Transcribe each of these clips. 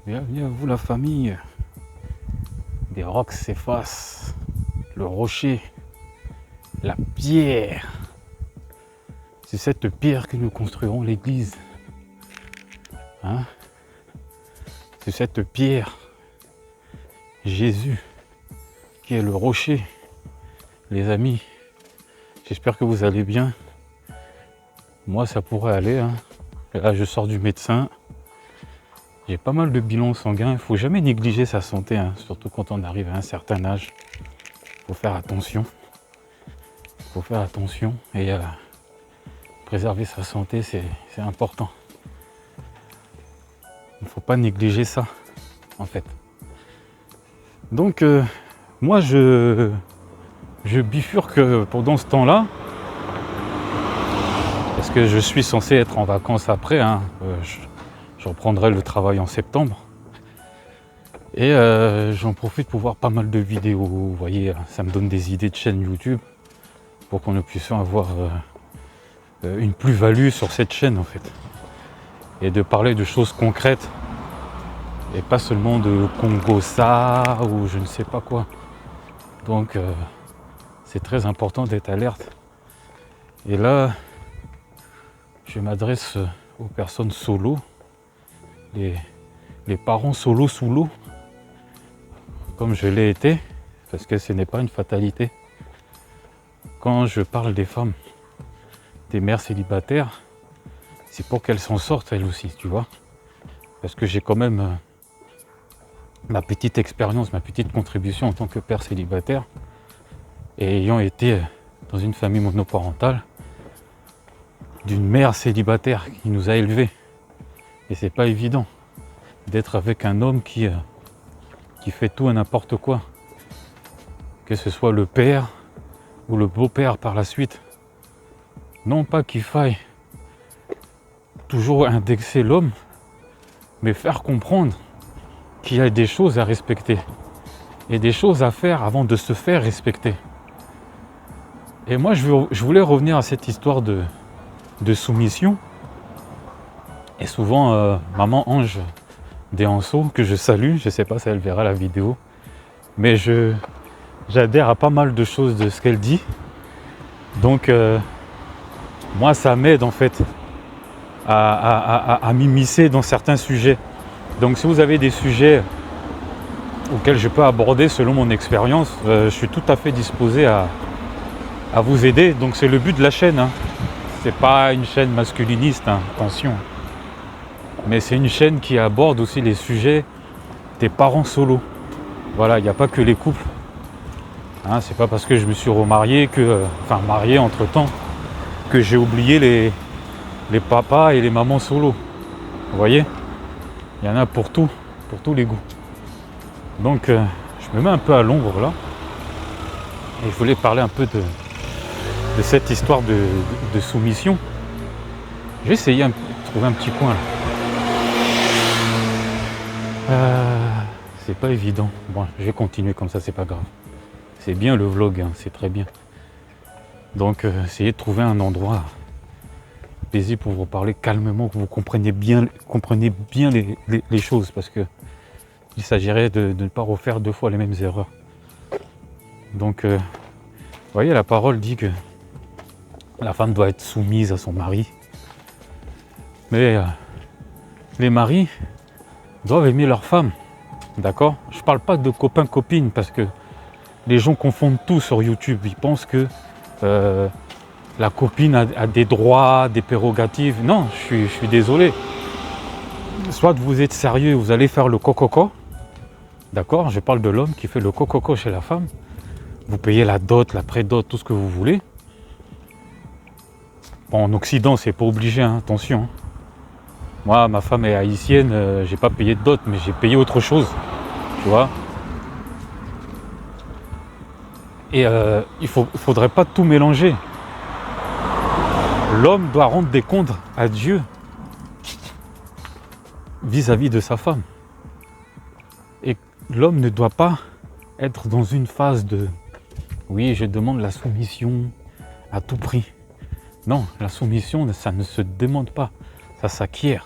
Bienvenue à vous la famille. Des rocs s'effacent, le rocher, la pierre. C'est cette pierre que nous construirons l'église. Hein? C'est cette pierre, Jésus, qui est le rocher. Les amis, j'espère que vous allez bien. Moi ça pourrait aller. Hein. Là je sors du médecin. J'ai pas mal de bilans sanguins, il ne faut jamais négliger sa santé, hein, surtout quand on arrive à un certain âge. Il faut faire attention. Il faut faire attention et préserver sa santé, c'est important. Il ne faut pas négliger ça, en fait. Donc, moi, je bifurque pendant ce temps-là, parce que je suis censé être en vacances après, hein, je reprendrai le travail en septembre. Et j'en profite pour voir pas mal de vidéos. Vous voyez, ça me donne des idées de chaîne YouTube pour qu'on puisse avoir une plus-value sur cette chaîne en fait. Et de parler de choses concrètes. Et pas seulement de Congo-ça ou je ne sais pas quoi. Donc c'est très important d'être alerte. Et là, je m'adresse aux personnes solo. Les parents solo sous l'eau, comme je l'ai été, parce que ce n'est pas une fatalité. Quand je parle des femmes, des mères célibataires, c'est pour qu'elles s'en sortent elles aussi, tu vois. Parce que j'ai quand même ma petite expérience, ma petite contribution en tant que père célibataire, et ayant été dans une famille monoparentale, d'une mère célibataire qui nous a élevés. Et c'est pas évident d'être avec un homme qui fait tout et n'importe quoi. Que ce soit le père ou le beau-père par la suite. Non pas qu'il faille toujours indexer l'homme, mais faire comprendre qu'il y a des choses à respecter et des choses à faire avant de se faire respecter. Et moi je voulais revenir à cette histoire de soumission. Et souvent, maman Ange des Anceaux, que je salue, je ne sais pas si elle verra la vidéo, mais j'adhère à pas mal de choses de ce qu'elle dit. Donc, moi, ça m'aide en fait à m'immiscer dans certains sujets. Donc, si vous avez des sujets auxquels je peux aborder selon mon expérience, je suis tout à fait disposé à vous aider. Donc, c'est le but de la chaîne. Hein. C'est pas une chaîne masculiniste, hein, attention. Mais c'est une chaîne qui aborde aussi les sujets des parents solos. Voilà, il n'y a pas que les couples. Hein, c'est pas parce que je me suis remarié, marié entre temps, que j'ai oublié les papas et les mamans solos. Vous voyez, il y en a pour tous les goûts. Donc, je me mets un peu à l'ombre là. Et je voulais parler un peu de cette histoire de soumission. J'ai essayé de trouver un petit coin là. C'est pas évident. Bon, je vais continuer comme ça, c'est pas grave. C'est bien le vlog, hein, c'est très bien. Donc, essayez de trouver un endroit paisible pour vous parler calmement, que vous compreniez bien les choses, parce que il s'agirait de ne pas refaire deux fois les mêmes erreurs. Donc, vous voyez, la parole dit que la femme doit être soumise à son mari. Mais les maris doivent aimer leur femme, d'accord? Je parle pas de copain-copine parce que les gens confondent tout sur YouTube. Ils pensent que la copine a des droits, des prérogatives. Non, je suis désolé. Soit vous êtes sérieux, vous allez faire le cococo, d'accord? Je parle de l'homme qui fait le cococo chez la femme. Vous payez la dot, la pré-dot, tout ce que vous voulez. Bon, en Occident, c'est pas obligé, hein, attention. Hein. Moi, ma femme est haïtienne, j'ai pas payé de dot, mais j'ai payé autre chose, tu vois. Et il faudrait pas tout mélanger. L'homme doit rendre des comptes à Dieu vis-à-vis de sa femme. Et l'homme ne doit pas être dans une phase de « oui, je demande la soumission à tout prix ». Non, la soumission, ça ne se demande pas, ça s'acquiert.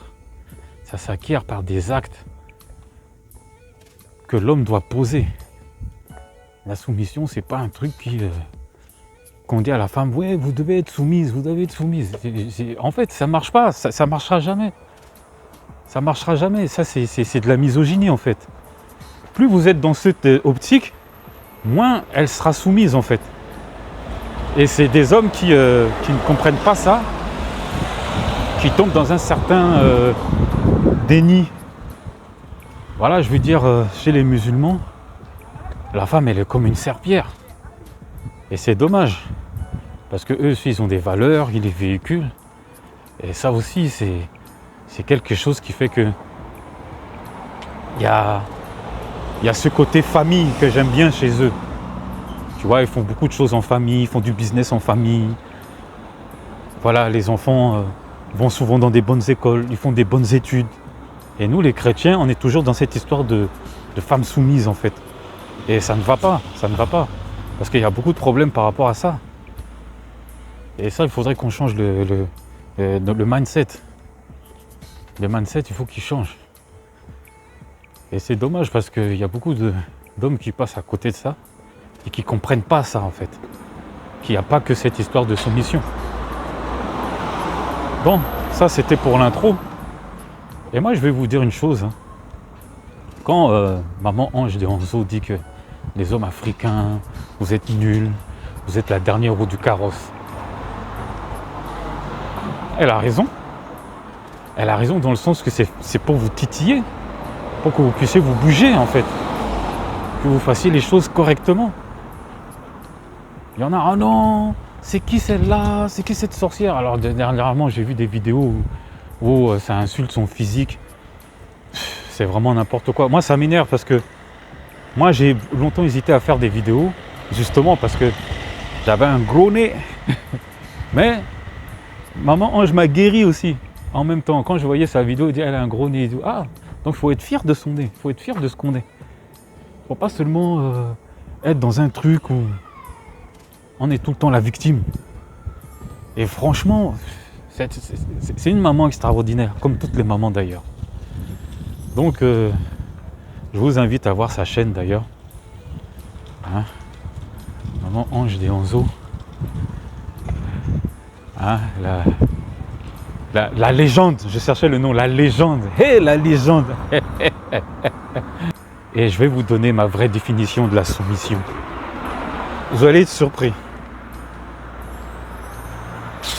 Ça s'acquiert par des actes. que l'homme doit poser. La soumission, c'est pas un truc qu'on dit à la femme, ouais, vous devez être soumise, vous devez être soumise. En fait, ça marche pas, ça marchera jamais. Ça marchera jamais. Ça, c'est de la misogynie, en fait. Plus vous êtes dans cette optique, moins elle sera soumise, en fait. Et c'est des hommes qui ne comprennent pas ça, qui tombent dans un certain déni. Voilà, je veux dire, chez les musulmans, la femme, elle est comme une serpillière. Et c'est dommage. Parce que eux aussi, ils ont des valeurs, ils les véhiculent. Et ça aussi, c'est quelque chose qui fait que il y a ce côté famille que j'aime bien chez eux. Tu vois, ils font beaucoup de choses en famille, ils font du business en famille. Voilà, les enfants vont souvent dans des bonnes écoles, ils font des bonnes études. Et nous, les chrétiens, on est toujours dans cette histoire de femmes soumises, en fait. Et ça ne va pas, ça ne va pas. Parce qu'il y a beaucoup de problèmes par rapport à ça. Et ça, il faudrait qu'on change le mindset. Le mindset, il faut qu'il change. Et c'est dommage parce qu'il y a beaucoup d'hommes qui passent à côté de ça et qui ne comprennent pas ça, en fait. Qu'il n'y a pas que cette histoire de soumission. Bon, ça c'était pour l'intro. Et moi, je vais vous dire une chose. Quand maman Ange de Hanzo dit que les hommes africains, vous êtes nuls, vous êtes la dernière roue du carrosse. Elle a raison. Elle a raison dans le sens que c'est pour vous titiller, pour que vous puissiez vous bouger, en fait. Que vous fassiez les choses correctement. Il y en a, oh non, c'est qui celle-là, c'est qui cette sorcière? Alors dernièrement, j'ai vu des vidéos où ça insulte son physique. C'est vraiment n'importe quoi. Moi, ça m'énerve parce que moi, j'ai longtemps hésité à faire des vidéos, justement parce que j'avais un gros nez. Mais maman Ange m'a guéri aussi. En même temps, quand je voyais sa vidéo, il dit elle a un gros nez. Ah, donc il faut être fier de son nez, il faut être fier de ce qu'on est. Il ne faut pas seulement être dans un truc où on est tout le temps la victime. Et franchement, c'est une maman extraordinaire, comme toutes les mamans d'ailleurs. Donc, je vous invite à voir sa chaîne d'ailleurs. Hein, maman Ange des Hanzo. Hein, la légende, je cherchais le nom, la légende. Hé, la légende. Et je vais vous donner ma vraie définition de la soumission. Vous allez être surpris.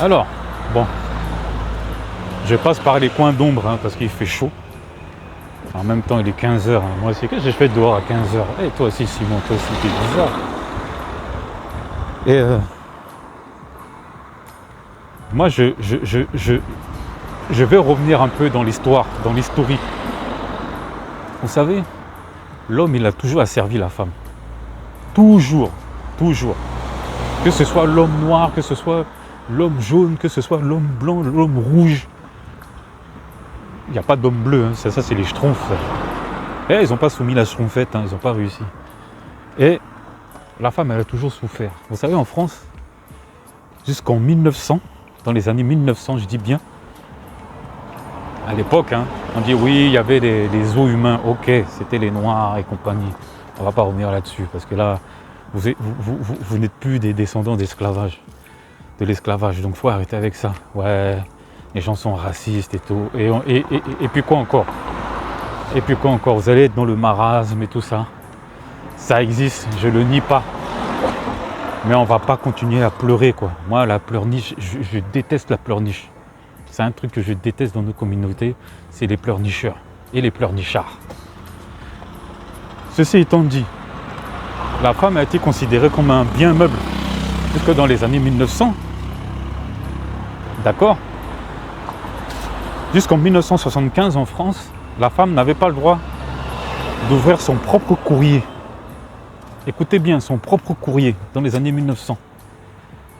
Alors, bon, je passe par les coins d'ombre parce qu'il fait chaud. En même temps, il est 15h. Moi aussi, qu'est-ce que je fais dehors à 15h? Et toi aussi, Simon, toi aussi, t'es bizarre. Et moi, je vais revenir un peu dans l'histoire, dans l'historique. Vous savez, l'homme, il a toujours asservi la femme. Toujours, toujours. Que ce soit l'homme noir, que ce soit l'homme jaune, que ce soit l'homme blanc, l'homme rouge. Il n'y a pas d'homme bleu, hein. Ça c'est les schtroumpfs. Et ils n'ont pas soumis la schtroumpfette, ils n'ont pas réussi. Et la femme, elle a toujours souffert. Vous savez, en France, jusqu'en 1900, dans les années 1900, je dis bien, à l'époque, on dit oui, il y avait les os humains, ok, c'était les noirs et compagnie. On ne va pas revenir là-dessus, parce que là, vous n'êtes plus des descendants d'esclavage, de l'esclavage, donc il faut arrêter avec ça. Ouais, les gens sont racistes et tout. Et puis quoi encore? Et puis quoi encore? Vous allez être dans le marasme et tout ça. Ça existe, je ne le nie pas. Mais on ne va pas continuer à pleurer, quoi. Moi, la pleurniche, je déteste la pleurniche. C'est un truc que je déteste dans nos communautés, c'est les pleurnicheurs et les pleurnichards. Ceci étant dit, la femme a été considérée comme un bien meuble jusque dans les années 1900. D'accord? Jusqu'en 1975 en France, la femme n'avait pas le droit d'ouvrir son propre courrier. Écoutez bien, son propre courrier dans les années 1900.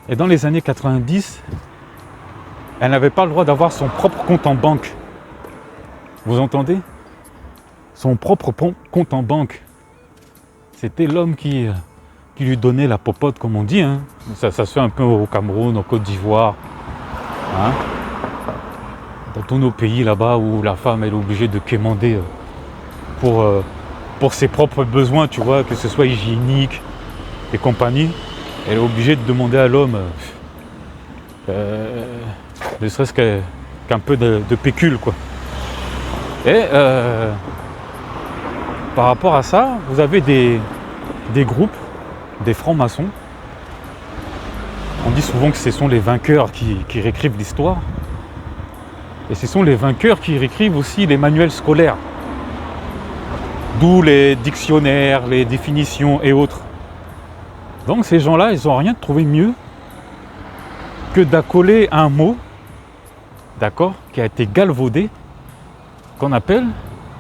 Et dans les années 90, elle n'avait pas le droit d'avoir son propre compte en banque. Vous entendez? Son propre compte en banque. C'était l'homme qui lui donnait la popote, comme on dit. Ça se fait un peu au Cameroun, en Côte d'Ivoire. Dans tous nos pays là-bas où la femme elle est obligée de quémander pour pour ses propres besoins, tu vois, que ce soit hygiénique et compagnie, elle est obligée de demander à l'homme ne serait-ce qu'un peu de pécule, quoi. Et par rapport à ça, vous avez des groupes, des francs-maçons. On dit souvent que ce sont les vainqueurs qui réécrivent l'histoire. Et ce sont les vainqueurs qui réécrivent aussi les manuels scolaires. D'où les dictionnaires, les définitions et autres. Donc ces gens-là, ils n'ont rien trouvé mieux que d'accoler un mot, d'accord, qui a été galvaudé, qu'on appelle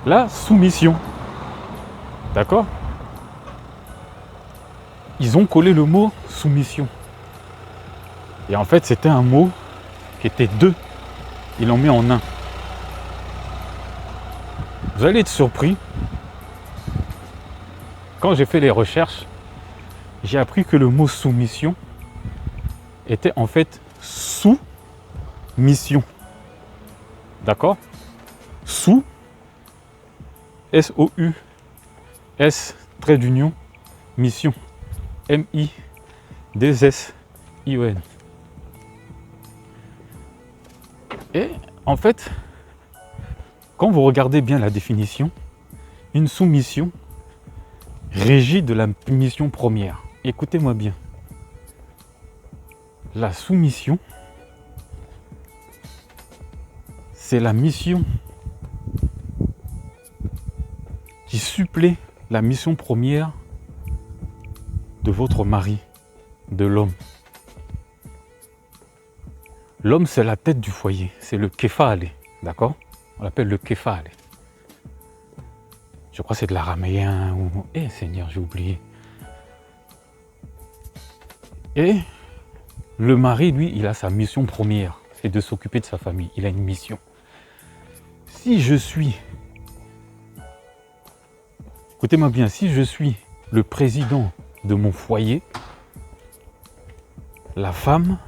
la soumission. D'accord? Ils ont collé le mot soumission. Et en fait, c'était un mot qui était deux. Ils l'ont mis en un. Vous allez être surpris. Quand j'ai fait les recherches, j'ai appris que le mot soumission était en fait sous-mission. D'accord? Sous, S-O-U, S, trait d'union, mission, M-I-D-S-I-O-N. Et en fait, quand vous regardez bien la définition, une soumission régit de la mission première. Écoutez-moi bien. La soumission, c'est la mission qui supplée la mission première de votre mari, de l'homme. L'homme, c'est la tête du foyer, c'est le képhale, d'accord? On l'appelle le képhale. Je crois que c'est de l'araméen ou... Eh Seigneur, j'ai oublié. Et le mari, lui, il a sa mission première, c'est de s'occuper de sa famille. Il a une mission. Si je suis... Écoutez-moi bien, si je suis le président de mon foyer, la femme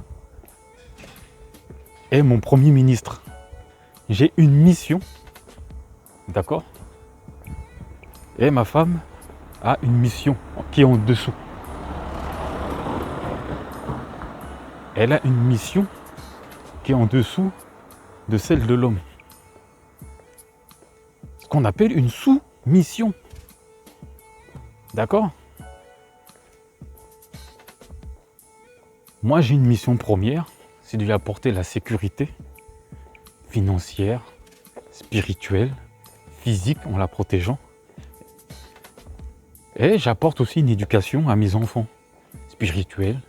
est mon premier ministre. J'ai une mission, d'accord? Et ma femme a une mission qui est en dessous. Elle a une mission qui est en dessous de celle de l'homme. Ce qu'on appelle une sous-mission. D'accord? Moi, j'ai une mission première, c'est de lui apporter la sécurité financière, spirituelle, physique en la protégeant. Et j'apporte aussi une éducation à mes enfants, spirituelle,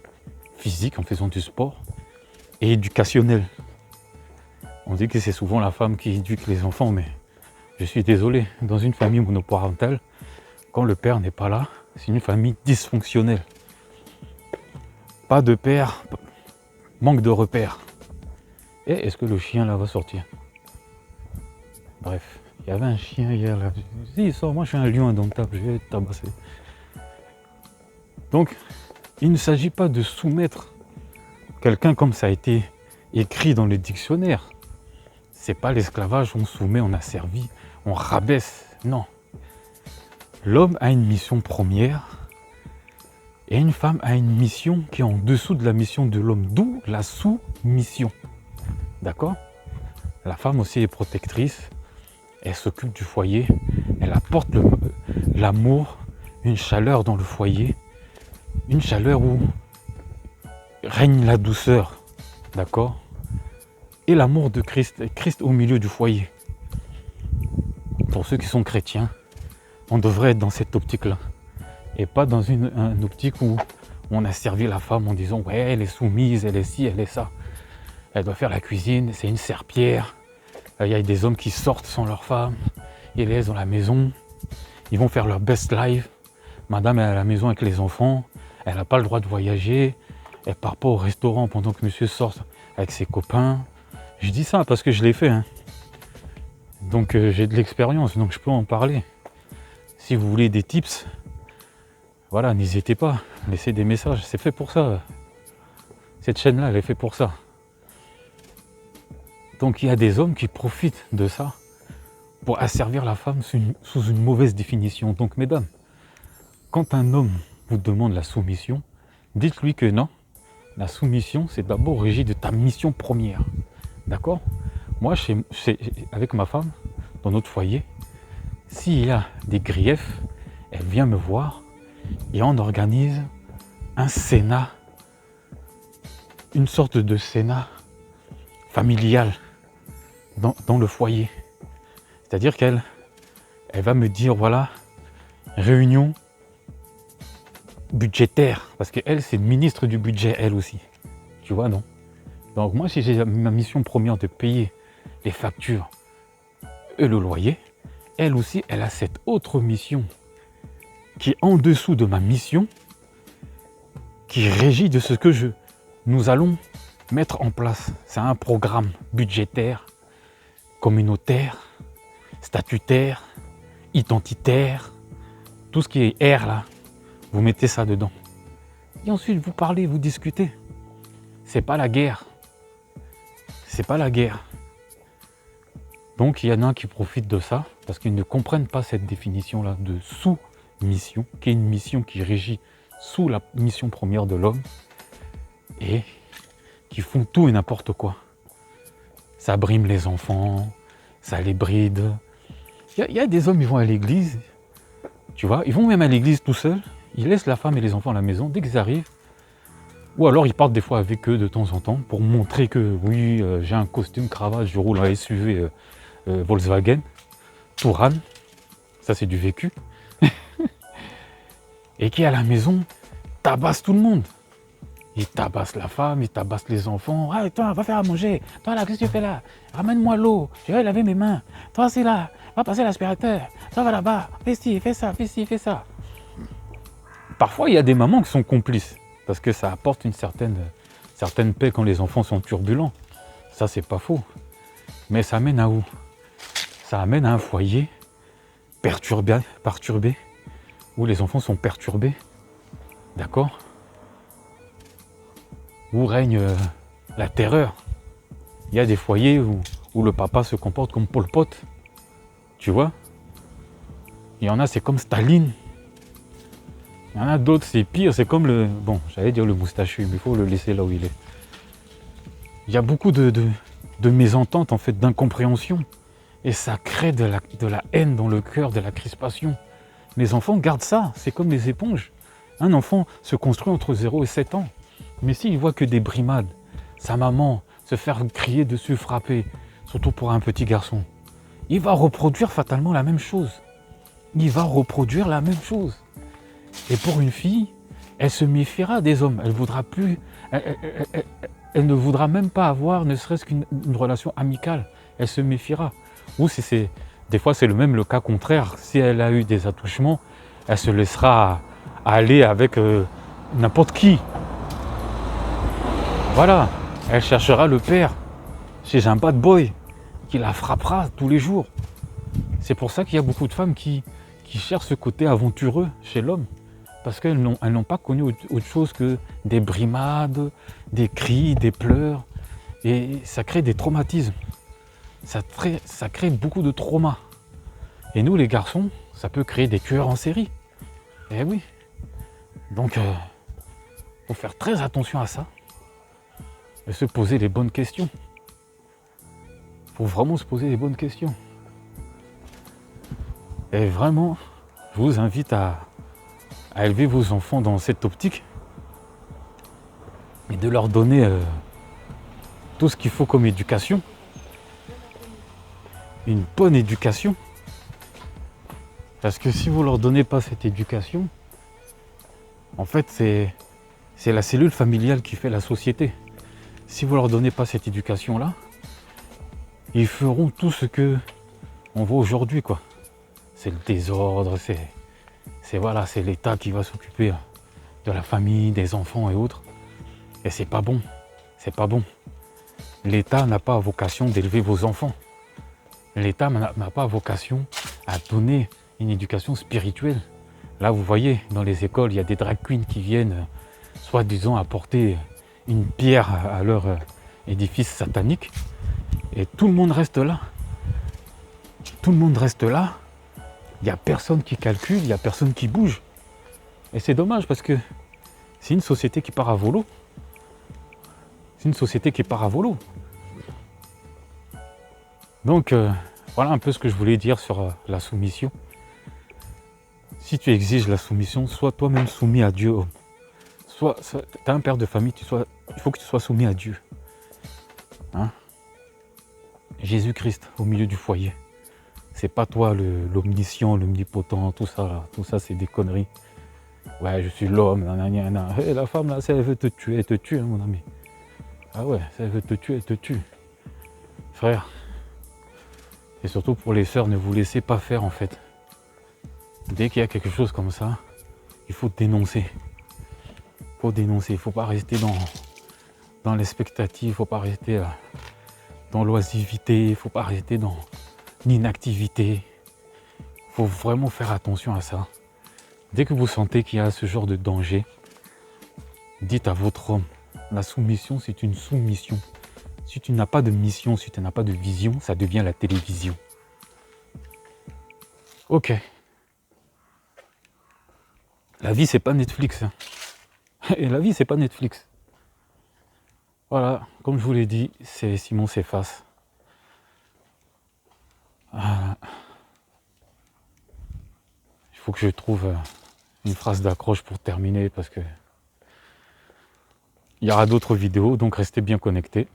physique en faisant du sport et éducationnelle. On dit que c'est souvent la femme qui éduque les enfants, mais je suis désolé, dans une famille monoparentale, quand le père n'est pas là, c'est une famille dysfonctionnelle. Pas de père, manque de repères. Et est-ce que le chien là va sortir? Bref, il y avait un chien hier là. Si, il sort, moi je suis un lion indomptable, je vais te tabasser. Donc, il ne s'agit pas de soumettre quelqu'un comme ça a été écrit dans le dictionnaire. C'est pas l'esclavage, on soumet, on asservit, on rabaisse. Non. L'homme a une mission première et une femme a une mission qui est en dessous de la mission de l'homme, d'où la sous-mission. D'accord? La femme aussi est protectrice, elle s'occupe du foyer, elle apporte l'amour, une chaleur dans le foyer, une chaleur où règne la douceur, d'accord? Et l'amour de Christ, Christ au milieu du foyer. Pour ceux qui sont chrétiens, on devrait être dans cette optique-là. Et pas dans une optique où on a servi la femme en disant ouais, elle est soumise, elle est ci, elle est ça. Elle doit faire la cuisine, c'est une serpillière. Il y a des hommes qui sortent sans leur femme, ils les laissent dans la maison, ils vont faire leur best life. Madame est à la maison avec les enfants, elle n'a pas le droit de voyager, elle part pas au restaurant pendant que monsieur sort avec ses copains. Je dis ça parce que je l'ai fait. Hein. Donc j'ai de l'expérience, donc je peux en parler. Si vous voulez des tips, voilà, n'hésitez pas, laissez des messages, c'est fait pour ça. Cette chaîne-là, elle est faite pour ça. Donc il y a des hommes qui profitent de ça pour asservir la femme sous une mauvaise définition. Donc mesdames, quand un homme vous demande la soumission, dites-lui que non, la soumission c'est d'abord régi de ta mission première. D'accord? Moi, avec ma femme, dans notre foyer, s'il y a des griefs, elle vient me voir et on organise un sénat, une sorte de sénat familial dans le foyer. C'est-à-dire qu'elle va me dire, voilà, réunion budgétaire, parce qu'elle, c'est ministre du budget, elle aussi. Tu vois, non? Donc moi, si j'ai ma mission première de payer les factures et le loyer, elle aussi, elle a cette autre mission qui est en dessous de ma mission, qui régit de ce que nous allons mettre en place. C'est un programme budgétaire, communautaire, statutaire, identitaire, tout ce qui est R là, vous mettez ça dedans. Et ensuite, vous parlez, vous discutez. C'est pas la guerre. C'est pas la guerre. Donc il y en a qui profitent de ça parce qu'ils ne comprennent pas cette définition-là de sous-mission, qui est une mission qui régit sous la mission première de l'homme et qui font tout et n'importe quoi. Ça brime les enfants, ça les bride. Il y a des hommes, ils vont à l'église, tu vois, ils vont même à l'église tout seuls, ils laissent la femme et les enfants à la maison dès qu'ils arrivent. Ou alors ils partent des fois avec eux de temps en temps pour montrer que oui, j'ai un costume, cravate, je roule un SUV Volkswagen, Touran, ça c'est du vécu. Et qui à la maison tabasse tout le monde. Il tabasse la femme, il tabasse les enfants. Ah, toi, va faire à manger. Toi là, qu'est-ce que tu fais là? Ramène-moi l'eau, je vais laver mes mains. Toi c'est là, va passer l'aspirateur. Toi va là-bas, fais ci, fais ça, fais ci, fais ça. Parfois il y a des mamans qui sont complices. Parce que ça apporte une certaine paix quand les enfants sont turbulents. Ça, c'est pas faux. Mais ça amène à où? Ça amène à un foyer perturbé, où les enfants sont perturbés. D'accord? Où règne la terreur. Il y a des foyers où le papa se comporte comme Pol Pot. Tu vois? Il y en a, c'est comme Staline. Il y en a d'autres, c'est pire, c'est comme j'allais dire le moustachu, mais il faut le laisser là où il est. Il y a beaucoup de mésententes, en fait, d'incompréhension. Et ça crée de la haine dans le cœur, de la crispation. Les enfants gardent ça, c'est comme les éponges. Un enfant se construit entre 0 et 7 ans. Mais s'il voit que des brimades, sa maman se faire crier dessus, frapper, surtout pour un petit garçon, il va reproduire fatalement la même chose. Il va reproduire la même chose. Et pour une fille, elle se méfiera des hommes. Elle ne voudra même pas avoir ne serait-ce qu'une relation amicale. Elle se méfiera. Ou des fois c'est le cas contraire. Si elle a eu des attouchements, elle se laissera aller avec n'importe qui. Voilà. Elle cherchera le père chez un bad boy qui la frappera tous les jours. C'est pour ça qu'il y a beaucoup de femmes qui cherchent ce côté aventureux chez l'homme. Parce qu'elles n'ont pas connu autre chose que des brimades, des cris, des pleurs. Et ça crée des traumatismes. Ça crée beaucoup de traumas. Et nous, les garçons, ça peut créer des tueurs en série. Eh oui. Donc, faut faire très attention à ça. Et se poser les bonnes questions. Faut vraiment se poser les bonnes questions. Et vraiment, je vous invite à élever vos enfants dans cette optique et de leur donner tout ce qu'il faut comme éducation, une bonne éducation, parce que si vous leur donnez pas cette éducation, en fait c'est la cellule familiale qui fait la société. Si vous leur donnez pas cette éducation là, ils feront tout ce que on voit aujourd'hui quoi. C'est le désordre, c'est l'État qui va s'occuper de la famille, des enfants et autres. Et c'est pas bon. C'est pas bon. L'État n'a pas vocation d'élever vos enfants. L'État n'a pas vocation à donner une éducation spirituelle. Là, vous voyez, dans les écoles, il y a des drag queens qui viennent, soi-disant, apporter une pierre à leur édifice satanique. Et tout le monde reste là. tout le monde reste là, il n'y a personne qui calcule, il n'y a personne qui bouge. Et c'est dommage parce que c'est une société qui part à volo. C'est une société qui part à volo. Donc, voilà un peu ce que je voulais dire sur la soumission. Si tu exiges la soumission, sois toi-même soumis à Dieu. Tu as un père de famille, il faut que tu sois soumis à Dieu. Hein? Jésus-Christ au milieu du foyer. C'est pas toi l'omniscient, l'omnipotent, tout ça c'est des conneries. Ouais, je suis l'homme, nanana. Hey, la femme là, si elle veut te tuer, elle te tue, hein, mon ami. Ah ouais, si elle veut te tuer, elle te tue. Frère. Et surtout pour les sœurs, ne vous laissez pas faire en fait. Dès qu'il y a quelque chose comme ça, il faut dénoncer. Il faut dénoncer, il ne faut pas rester dans l'expectative, il ne faut pas rester dans l'oisivité, il ne faut pas rester dans l'inactivité. Il faut vraiment faire attention à ça. Dès que vous sentez qu'il y a ce genre de danger, dites à votre homme, la soumission c'est une soumission. Si tu n'as pas de mission, si tu n'as pas de vision, ça devient la télévision. Ok. La vie c'est pas Netflix. Hein. Et la vie c'est pas Netflix. Voilà, comme je vous l'ai dit, c'est Simon Cephas. Voilà. Il faut que je trouve une phrase d'accroche pour terminer parce que il y aura d'autres vidéos, donc restez bien connectés.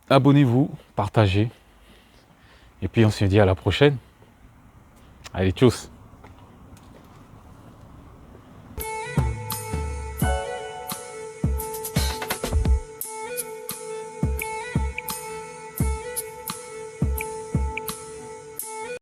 Abonnez-vous, partagez. Et puis on se dit à la prochaine. Allez, tchuss!